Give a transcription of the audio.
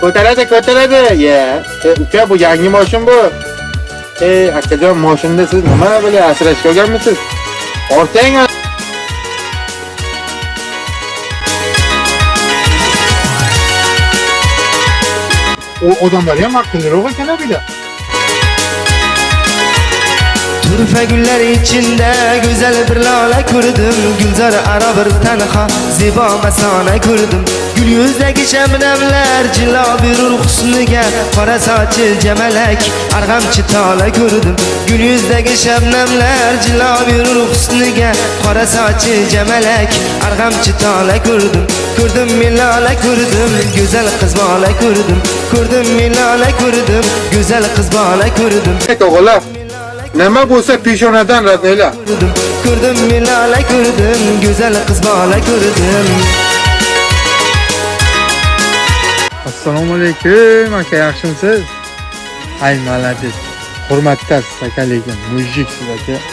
Ko'taradi. Ya. Uka bu yangi mashin bu. Akajon mashinda siz nima böyle asrashga olganmisiz? Ortang. O odamlar ham akıllıroq ekan bir de. Turfa gullar içinde güzel bir lale kurdum. Gülzar ara bir tenha ziba mesane kurdum. Gül yüzdeki şebnemler cila bir husniga qora sochi cemelek arg'amchi tala kurdum. Gül yüzdeki şebnemler cila bir husniga qora sochi cemelek arg'amchi tala kurdum. Kurdum milale kurdum, güzel kız bala kurdum. Kurdum milale kurdum, güzel kız bala kurdum. O'g'illar, nima bo'lsa peshonadan radnayla. Kurdum milale kurdum, güzel kız bala kurdum. Assalomu alaykum aka, yaxshimisiz? Ay malades. Hurmatdasiz aka, lekin mujik siz aka.